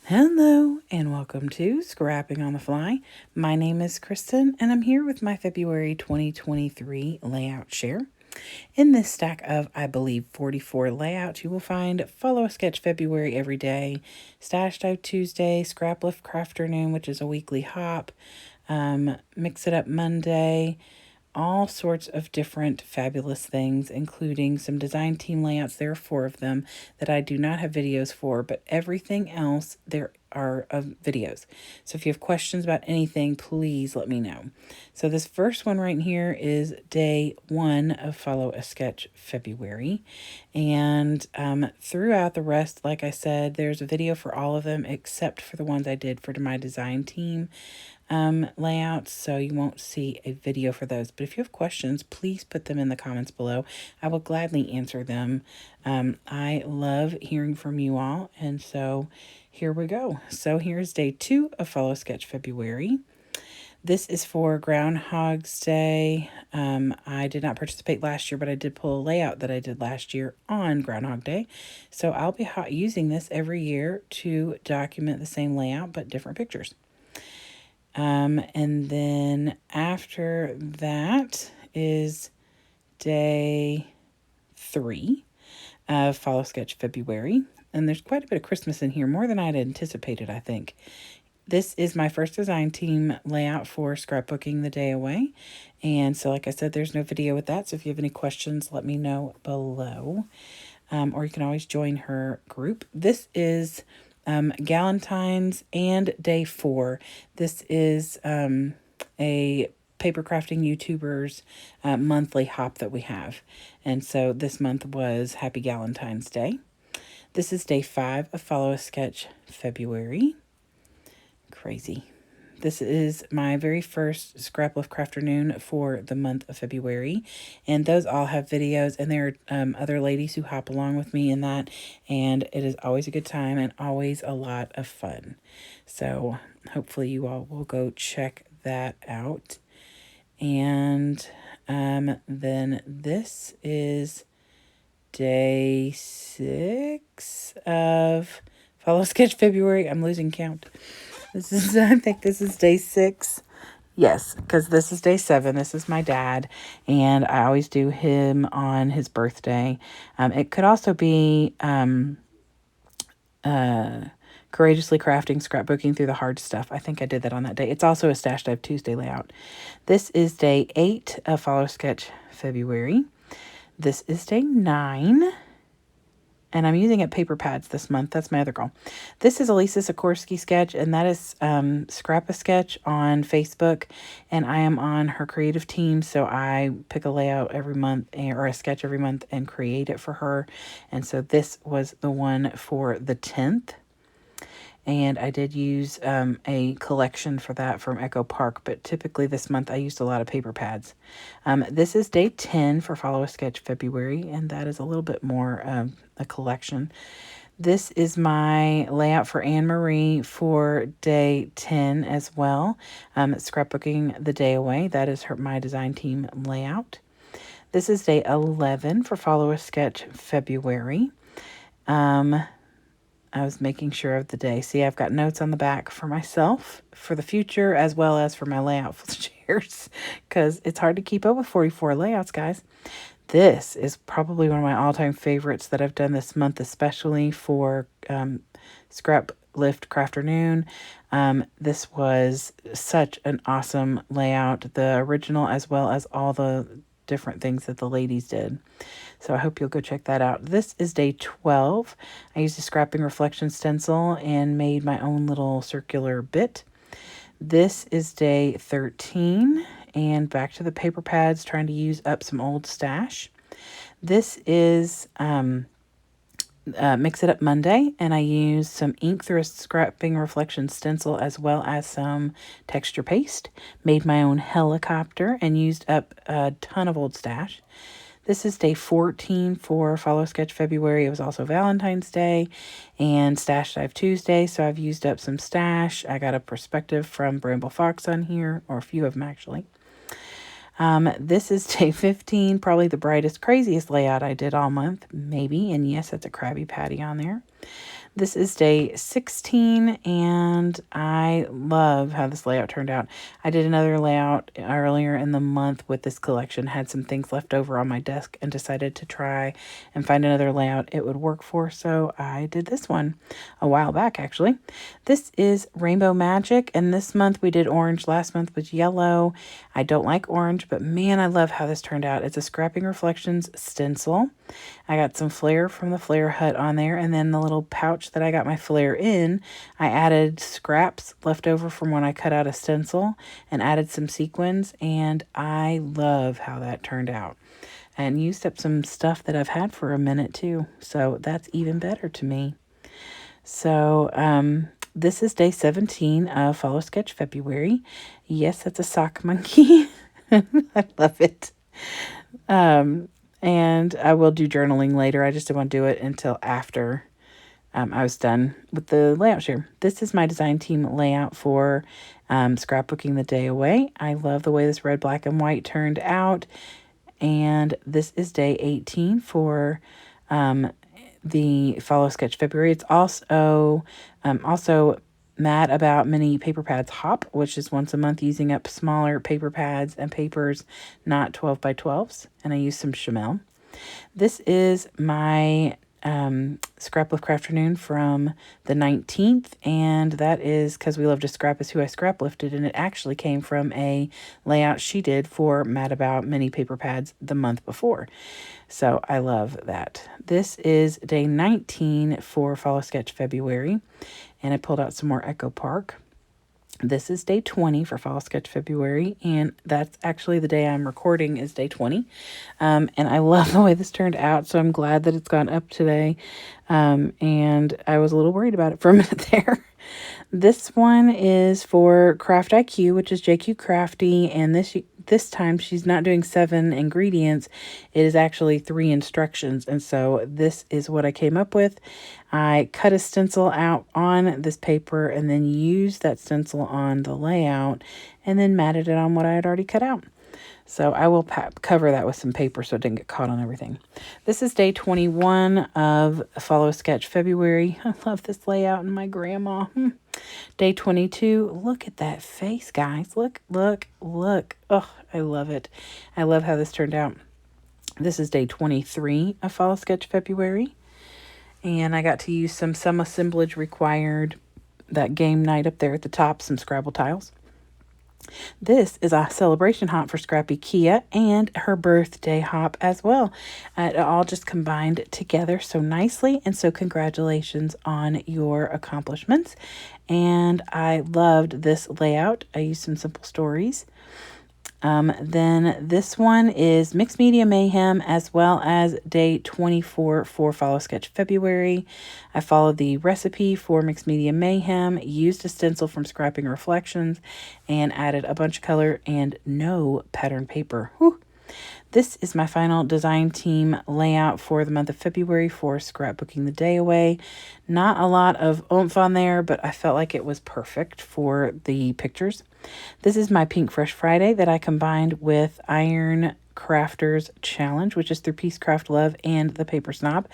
Hello and welcome to Scrapping on the Fly. My name is Kristen and I'm here with my February 2023 layout share. In this stack of, I believe, 44 layouts, you will find Follow a Sketch February every day, Stash Dive Tuesday, Scrap Lift Crafternoon, which is a weekly hop, Mix It Up Monday, all sorts of different fabulous things, including some design team layouts. There are 4 of them that I do not have videos for, but everything else there are videos. So if you have questions about anything, please let me know. So this first one right here is day 1 of Follow a Sketch February. And throughout the rest, like I said, there's a video for all of them except for the ones I did for my design team layouts, so you won't see a video for those. But if you have questions, please put them in the comments below. I will gladly answer them. I love hearing from you all, and so here we go. So here's day 2 of Follow Sketch February. This is for Groundhog's Day. I did not participate last year, but I did pull a layout that I did last year on Groundhog Day. So I'll be using this every year to document the same layout, but different pictures. And then after that is day 3 of Follow Sketch February. And there's quite a bit of Christmas in here, more than I'd anticipated, I think. This is my first design team layout for scrapbooking the day away. And so, like I said, there's no video with that. So if you have any questions, let me know below. Or you can always join her group. This is Galentine's and day 4. This is a paper crafting YouTubers monthly hop that we have. And so this month was Happy Galentine's Day. This is day 5 of Follow a Sketch February. Crazy. This is my very first Scrap Lift Crafternoon for the month of February. And those all have videos, and there are other ladies who hop along with me in that. And it is always a good time and always a lot of fun. So hopefully you all will go check that out. And then this is day 6 of Follow Sketch February. I'm losing count. This is, I think this is day 6. Yes, because this is day 7. This is my dad, and I always do him on his birthday. It could also be Courageously Crafting, Scrapbooking Through the Hard Stuff. I think I did that on that day. It's also a Stash Dive Tuesday layout. This is day 8 of Follow Sketch February. This is day 9. And I'm using it paper pads this month. That's my other goal. This is Elisa Sikorsky sketch, and that is Scrap a Sketch on Facebook. And I am on her creative team, so I pick a layout every month or a sketch every month and create it for her. And so this was the one for the 10th. And I did use a collection for that from Echo Park, but typically this month I used a lot of paper pads. This is day 10 for Follow a Sketch February, and that is a little bit more a collection. This is my layout for Anne-Marie for day 10 as well. Scrapbooking the day away. That is my design team layout. This is day 11 for Follow a Sketch February. I was making sure of the day. See, I've got notes on the back for myself, for the future, as well as for my layout shares, because it's hard to keep up with 44 layouts, guys. This is probably one of my all-time favorites that I've done this month, especially for Scrap Lift Crafternoon. This was such an awesome layout, the original as well as all the different things that the ladies did. So I hope you'll go check that out. This is day 12. I used a scrapping reflection stencil and made my own little circular bit. This is day 13, and back to the paper pads, trying to use up some old stash. This is Mix It Up Monday, and I used some ink through a scrapping reflection stencil as well as some texture paste. Made my own helicopter and used up a ton of old stash. This is day 14 for Follow Sketch February. It was also Valentine's Day and Stash Dive Tuesday, so I've used up some stash. I got a perspective from Bramble Fox on here, or a few of them actually. This is day 15, probably the brightest, craziest layout I did all month, maybe. And yes, it's a Krabby Patty on there. This is day 16, and I love how this layout turned out. I did another layout earlier in the month with this collection, had some things left over on my desk, and decided to try and find another layout it would work for, so I did this one a while back, actually. This is Rainbow Magic, and this month we did orange. Last month was yellow. I don't like orange, but man, I love how this turned out. It's a Scrapping Reflections stencil. I got some flair from the Flair Hut on there, and then the little pouch that I got my flair in, I added scraps left over from when I cut out a stencil and added some sequins, and I love how that turned out. And used up some stuff that I've had for a minute too, so that's even better to me. So this is day 17 of Follow Sketch February. Yes, that's a sock monkey. I love it. And I will do journaling later. I just didn't want to do it until after I was done with the layout share. This is my design team layout for scrapbooking the day away. I love the way this red, black, and white turned out. And this is day 18 for the Follow Sketch February. It's also mad about mini paper pads hop, which is once a month using up smaller paper pads and papers, not 12 by 12s. And I use some Chamel. This is my Scrapbook afternoon from the 19th, and that is because We Love to Scrap is who I scrap lifted, and it actually came from a layout she did for Mad About Mini Paper Pads the month before. So I love that. This is day 19 for Follow Sketch February, and I pulled out some more Echo Park. This is day 20 for Follow Sketch February, and that's actually the day I'm recording is day 20. And I love the way this turned out, so I'm glad that it's gone up today. And I was a little worried about it for a minute there. This one is for Craft IQ, which is JQ Crafty, and this time she's not doing 7 ingredients. It is actually 3 instructions, and so this is what I came up with. I cut a stencil out on this paper and then used that stencil on the layout and then matted it on what I had already cut out. So I will cover that with some paper so it didn't get caught on everything. This is day 21 of Follow Sketch February. I love this layout and my grandma. Day 22. Look at that face, guys. Look, look, look. Oh, I love it. I love how this turned out. This is day 23 of Follow Sketch February. And I got to use some assemblage required, that game night up there at the top, some Scrabble tiles. This is a celebration hop for Scrappy Kia and her birthday hop as well. It all just combined together so nicely, and so congratulations on your accomplishments. And I loved this layout. I used some simple stories. Then this one is Mixed Media Mayhem, as well as day 24 for Follow Sketch February. I followed the recipe for Mixed Media Mayhem, used a stencil from Scrapping Reflections, and added a bunch of color and no pattern paper. Whew. This is my final design team layout for the month of February for Scrapbooking the Day Away. Not a lot of oomph on there, but I felt like it was perfect for the pictures. This is my Pink Fresh Friday that I combined with Iron Crafters Challenge, which is through Peace Craft Love and the Paper Snob.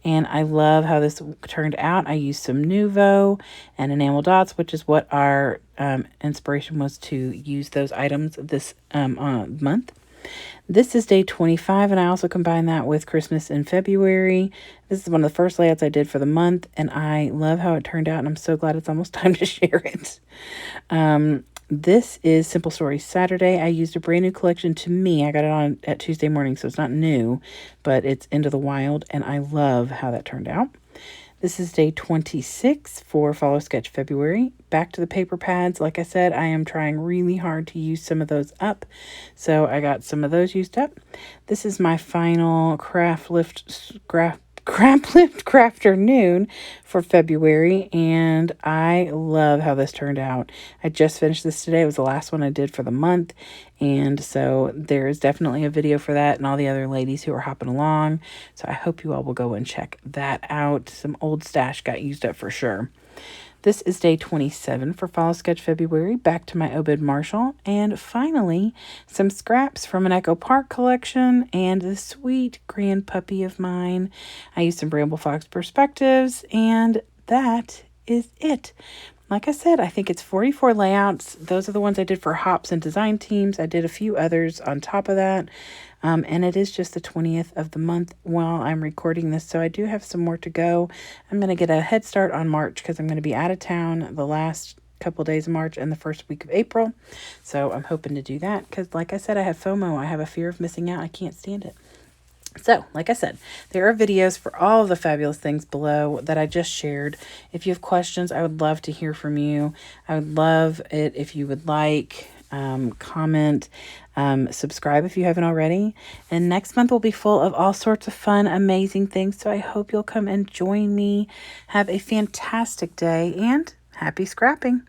And I love how this turned out. I used some Nuvo and enamel dots, which is what our inspiration was to use those items this month. This is day 25, and I also combined that with Christmas in February. This is one of the first layouts I did for the month, and I love how it turned out, and I'm so glad it's almost time to share it. This is Simple Stories Saturday. I used a brand new collection to me. I got it on at Tuesday morning, so it's not new, but it's Into the Wild, and I love how that turned out. This is day 26 for Follow Sketch February. Back to the paper pads. Like I said, I am trying really hard to use some of those up. So I got some of those used up. This is my final Crap Lift Crafternoon for February, and I love how this turned out. I just finished this today. It was the last one I did for the month, and so there is definitely a video for that and all the other ladies who are hopping along. So I hope you all will go and check that out. Some old stash got used up for sure. This is day 27 for Follow Sketch February, back to my Obed Marshall, and finally, some scraps from an Echo Park collection and the sweet grand puppy of mine. I used some Bramble Fox perspectives, and that is it. Like I said, I think it's 44 layouts. Those are the ones I did for hops and design teams. I did a few others on top of that. And it is just the 20th of the month while I'm recording this. So I do have some more to go. I'm going to get a head start on March because I'm going to be out of town the last couple days of March and the first week of April. So I'm hoping to do that because, like I said, I have FOMO. I have a fear of missing out. I can't stand it. So, like I said, there are videos for all of the fabulous things below that I just shared. If you have questions, I would love to hear from you. I would love it if you would like, comment, subscribe if you haven't already. And next month will be full of all sorts of fun, amazing things. So I hope you'll come and join me. Have a fantastic day and happy scrapping.